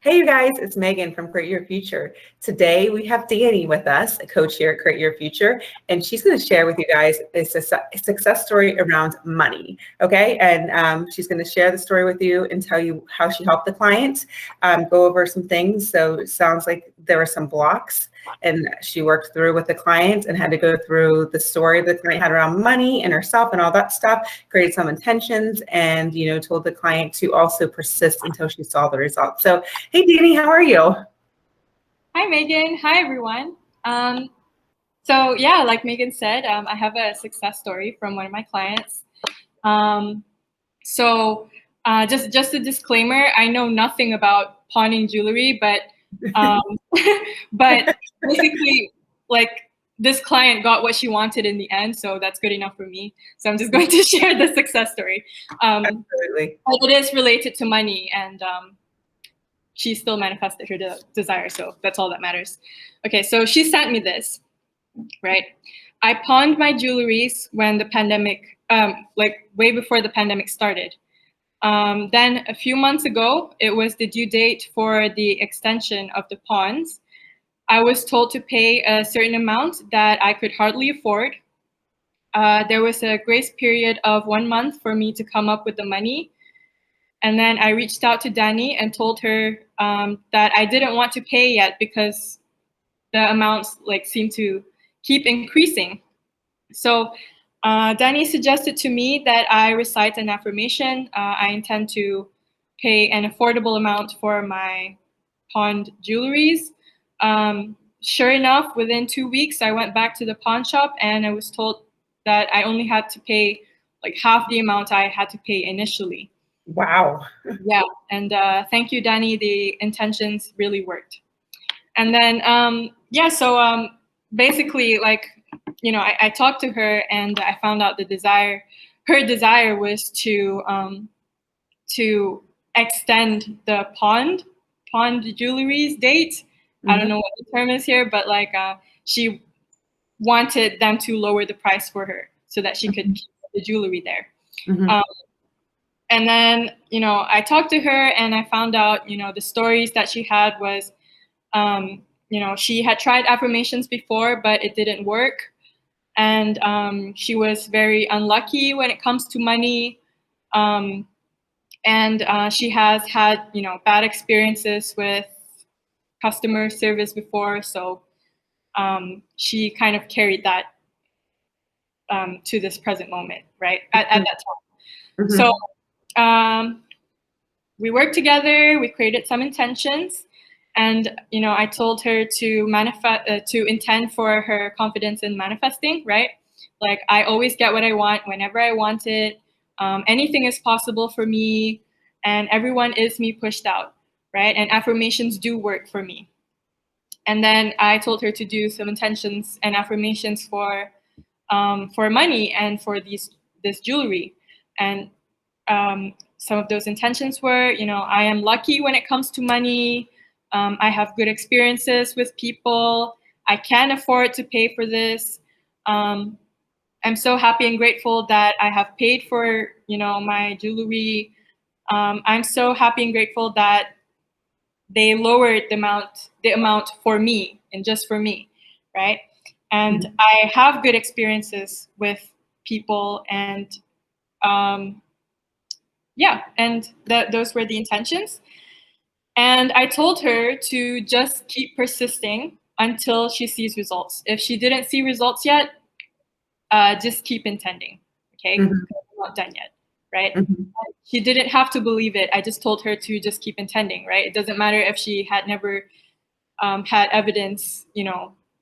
Hey, you guys, it's Megan from Create Your Future. Today, we have Dani with us, a coach here at Create Your Future, and she's going to share with you guys a success story around money, okay? And she's going to share the story with you and tell you how she helped the client, go over some things. So it sounds like there were some blocks, and she worked through with the client and had to go through the story the client had around money and herself and all that stuff, created some intentions, and, told the client to also persist until she saw the results. So, hey, Dani, how are you? Hi, Megan. Hi, everyone. So yeah, like Megan said, I have a success story from one of my clients. Just a disclaimer, I know nothing about pawning jewelry, but but basically, like, this client got what she wanted in the end, so that's good enough for me. So I'm just going to share the success story. Absolutely. But it is related to money, and she still manifested her desire, so that's all that matters. Okay, so she sent me this, right? I pawned my jewelries when the pandemic, like way before the pandemic started. Then a few months ago, it was the due date for the extension of the pawns. I was told to pay a certain amount that I could hardly afford. There was a grace period of 1 month for me to come up with the money. And then I reached out to Dani and told her that I didn't want to pay yet because the amounts seemed to keep increasing. So Dani suggested to me that I recite an affirmation. I intend to pay an affordable amount for my pawned jewelries. Sure enough, within 2 weeks, I went back to the pawn shop and I was told that I only had to pay like half the amount I had to pay initially. Wow. Yeah, and thank you, Dani. The intentions really worked. And then, so basically, I talked to her and I found out her desire was to extend the pawned jewelry's date. Mm-hmm. I don't know what the term is here, but she wanted them to lower the price for her so that she could keep the jewelry there. Mm-hmm. And then, I talked to her and I found out, the stories that she had was, she had tried affirmations before, but it didn't work. And she was very unlucky when it comes to money. And she has had, bad experiences with customer service before. So she kind of carried that to this present moment, right? At that time. Mm-hmm. So we worked together, we created some intentions, and I told her to to intend for her confidence in manifesting, right? Like, I always get what I want whenever I want it. Anything is possible for me, and everyone is me pushed out, right? And affirmations do work for me. And then I told her to do some intentions and affirmations for money and for this jewelry. And some of those intentions were, I am lucky when it comes to money. I have good experiences with people. I can afford to pay for this. I'm so happy and grateful that I have paid for, my jewelry. I'm so happy and grateful that they lowered the amount for me and just for me, right? And mm-hmm. I have good experiences with people, and those were the intentions. And I told her to just keep persisting until she sees results. If she didn't see results yet, just keep intending, okay? Mm-hmm. We're not done yet, right? Mm-hmm. She didn't have to believe it. I just told her to just keep intending, right? It doesn't matter if she had never had evidence,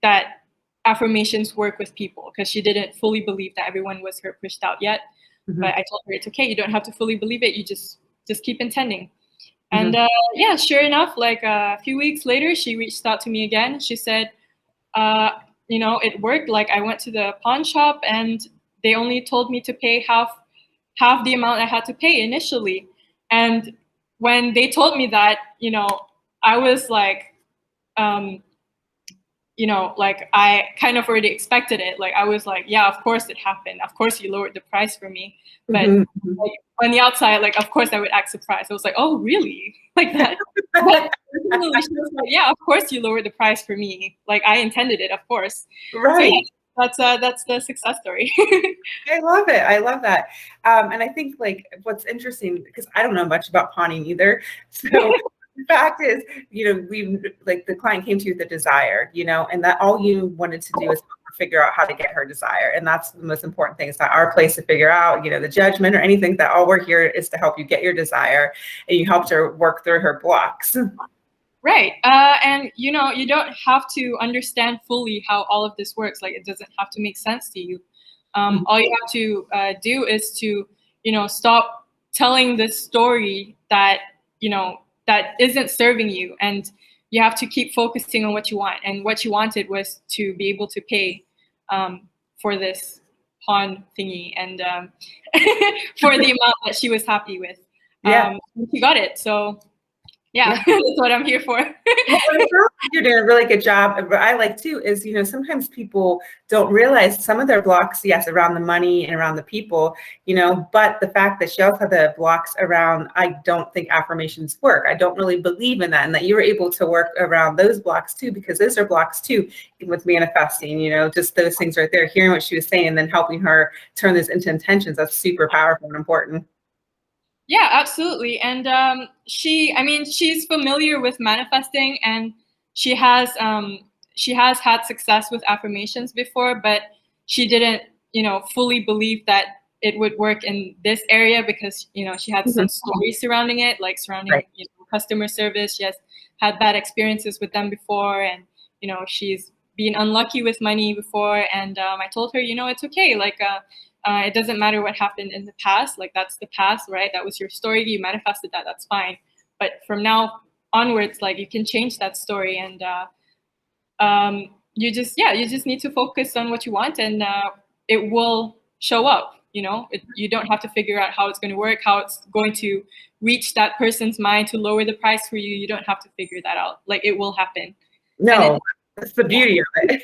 that affirmations work with people, because she didn't fully believe that everyone was her pushed out yet. Mm-hmm. But I told her it's okay. You don't have to fully believe it. You just keep intending. Mm-hmm. And sure enough, a few weeks later, she reached out to me again. She said, it worked. Like, I went to the pawn shop and they only told me to pay half the amount I had to pay initially. And when they told me that, I was like, I kind of already expected it. Like, I was like, yeah, of course it happened. Of course you lowered the price for me. But mm-hmm. On the outside, of course I would act surprised. I was like, oh, really? Like that? But Literally, she was like, yeah, of course you lowered the price for me. Like I intended it, of course. Right. So yeah, that's the success story. I love it. I love that. And I think like what's interesting, because I don't know much about pawning either. So the fact is, we like the client came to you with a desire, and that all you wanted to do is figure out how to get her desire. And that's the most important thing. It's not our place to figure out, the judgment or anything. That all we're here is to help you get your desire, and you helped her work through her blocks. Right. And you don't have to understand fully how all of this works. Like it doesn't have to make sense to you. All you have to do is to, stop telling this story that, that isn't serving you. And you have to keep focusing on what you want. And what you wanted was to be able to pay for this pawn thingy and for the amount that she was happy with. Yeah. She got it. So yeah, that's what I'm here for. You're doing a really good job. What I like too is, sometimes people don't realize some of their blocks, yes, around the money and around the people, but the fact that she also had the blocks around, I don't think affirmations work. I don't really believe in that. And that you were able to work around those blocks too, because those are blocks too with manifesting, just those things right there, hearing what she was saying and then helping her turn this into intentions. That's super powerful and important. Yeah, absolutely. And she's familiar with manifesting, and she has had success with affirmations before, but she didn't, fully believe that it would work in this area because, she had some stories surrounding it, like surrounding Right. Customer service. She has had bad experiences with them before, and, she's been unlucky with money before. And I told her, it's okay. Like, it doesn't matter what happened in the past. Like that's the past, right? That was your story. You manifested that. That's fine. But from now onwards, like you can change that story, and you just need to focus on what you want, and it will show up. You don't have to figure out how it's going to work, how it's going to reach that person's mind to lower the price for you. You don't have to figure that out. Like it will happen. No, that's the beauty of it.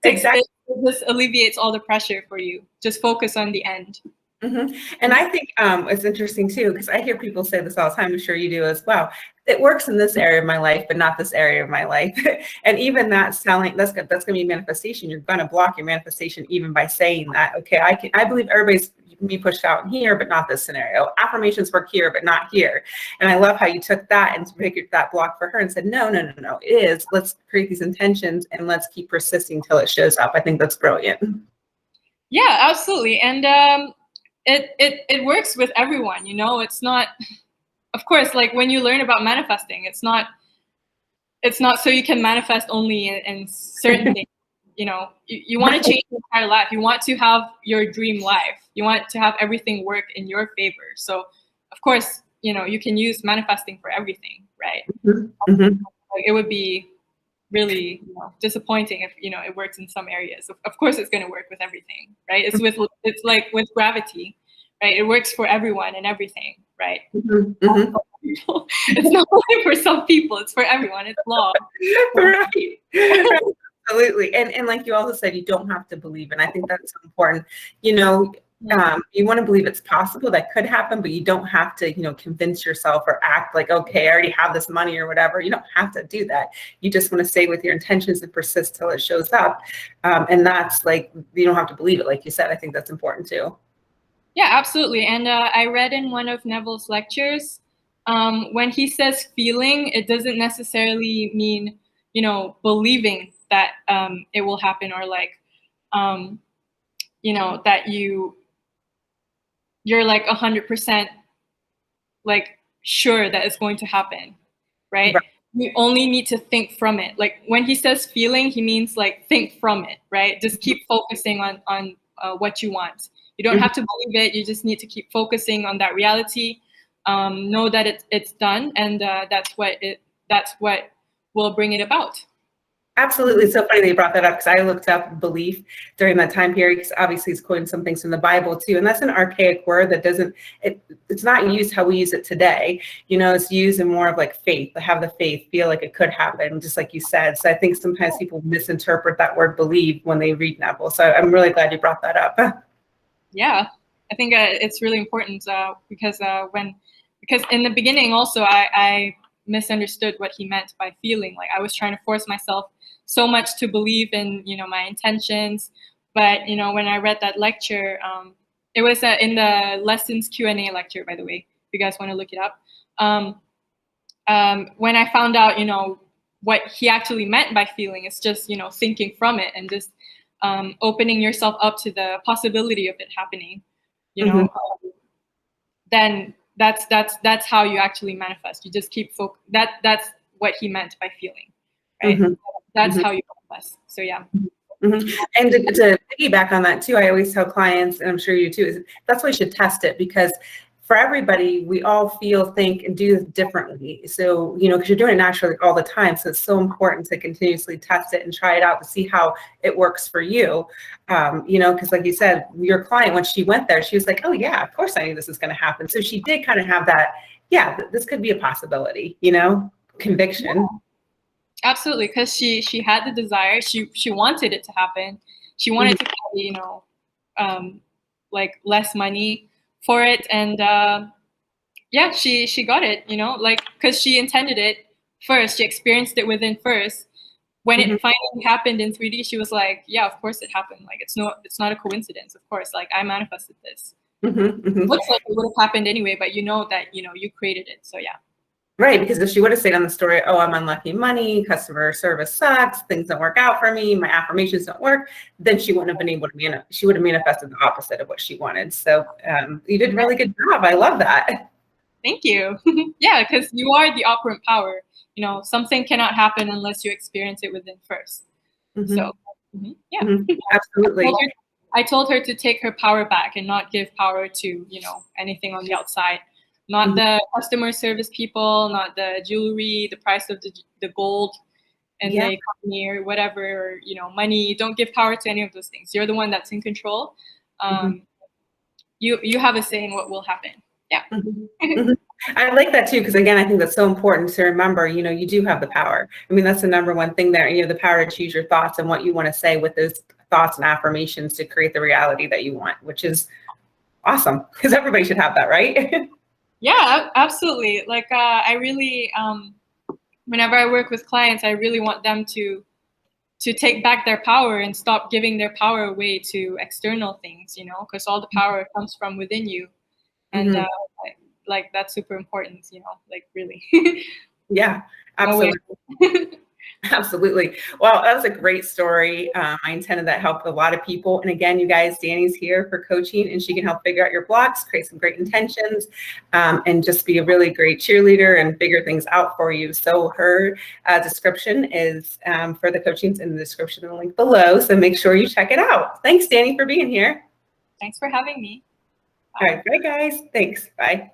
Exactly. It just alleviates all the pressure for you. Just focus on the end. Mm-hmm. And I think it's interesting too, because I hear people say this all the time. I'm sure you do as well. It works in this area of my life, but not this area of my life. And even that's telling, that's going to be manifestation. You're going to block your manifestation even by saying that. Okay, I believe everybody's be pushed out in here, but not this scenario. Affirmations work here, but not here. And I love how you took that and figured that block for her and said, no. It is. Let's create these intentions and let's keep persisting till it shows up. I think that's brilliant. Yeah, absolutely. And it works with everyone. It's not, of course, like when you learn about manifesting, it's not so you can manifest only in certain things. You want to change your entire life. You want to have your dream life. You want to have everything work in your favor. So, of course, you can use manifesting for everything, right? Mm-hmm. Like, it would be really disappointing if it works in some areas. Of course, it's going to work with everything, right? It's like with gravity, right? It works for everyone and everything, right? Mm-hmm. It's not only for some people; it's for everyone. It's law, right? Absolutely. And like you also said, you don't have to believe. And I think that's important. You want to believe it's possible that could happen, but you don't have to, convince yourself or act like, okay, I already have this money or whatever. You don't have to do that. You just want to stay with your intentions and persist till it shows up. And that's like, you don't have to believe it. Like you said, I think that's important too. Yeah, absolutely. And I read in one of Neville's lectures, when he says feeling, it doesn't necessarily mean, believing that it will happen, or like, that you're like 100% like sure that it's going to happen, right? You only need to think from it. Like when he says feeling, he means like think from it, right? Just keep focusing on what you want. You don't have to believe it. You just need to keep focusing on that reality. Know that it's done, and that's what will bring it about. Absolutely. It's so funny that you brought that up, because I looked up belief during that time period, because obviously it's quoting some things from the Bible too. And that's an archaic word that it's not used how we use it today. It's used in more of like faith, to have the faith, feel like it could happen, just like you said. So I think sometimes people misinterpret that word believe when they read Neville. So I'm really glad you brought that up. Yeah, I think it's really important because in the beginning also I misunderstood what he meant by feeling. Like I was trying to force myself so much to believe in, my intentions. But, when I read that lecture, it was in the lessons Q&A lecture, by the way, if you guys want to look it up. When I found out, what he actually meant by feeling, it's just, thinking from it and just opening yourself up to the possibility of it happening, then that's how you actually manifest. You just keep that's what he meant by feeling, right? That's how you manifest. So yeah. And to piggyback on that too, I always tell clients, and I'm sure you too, is that's why you should test it, because for everybody, we all feel, think, and do differently. So, because you're doing it naturally all the time. So it's so important to continuously test it and try it out to see how it works for you. Because like you said, your client, when she went there, she was like, oh yeah, of course I knew this was going to happen. So she did kind of have that, yeah, this could be a possibility, conviction. Yeah. Absolutely, because she had the desire. She wanted it to happen. She wanted to pay, like less money for it, and yeah, she got it. Because she intended it first. She experienced it within first. When it finally happened in 3D, she was like, yeah, of course it happened. Like it's not a coincidence. Of course, like I manifested this. Looks like it would have happened anyway, but that you created it. So yeah. Right, because if she would have stayed on the story, oh, I'm unlucky money, customer service sucks, things don't work out for me, my affirmations don't work, then she wouldn't have been able to she would have manifested the opposite of what she wanted. So you did a really good job. I love that. Thank you. Yeah, because you are the operant power. Something cannot happen unless you experience it within first. So yeah. Absolutely. I told her to take her power back and not give power to, anything on the outside. Not the customer service people, not the jewelry, the price of the gold and the company or whatever, or, money. Don't give power to any of those things. You're the one that's in control. You have a say in what will happen. Yeah. I like that too, because again, I think that's so important to remember, you do have the power. I mean, that's the number one thing there. You have the power to choose your thoughts and what you want to say with those thoughts and affirmations to create the reality that you want, which is awesome, because everybody should have that, right? Yeah, absolutely. Like I really, whenever I work with clients, I really want them to take back their power and stop giving their power away to external things, because all the power comes from within you. And like that's super important, like really. Yeah, absolutely. Absolutely. Well, that was a great story. I intended that helped a lot of people. And again, you guys, Dani's here for coaching, and she can help figure out your blocks, create some great intentions, and just be a really great cheerleader and figure things out for you. So her description is for the coachings in the description and the link below. So make sure you check it out. Thanks, Dani, for being here. Thanks for having me. All right. Bye, guys. Thanks. Bye.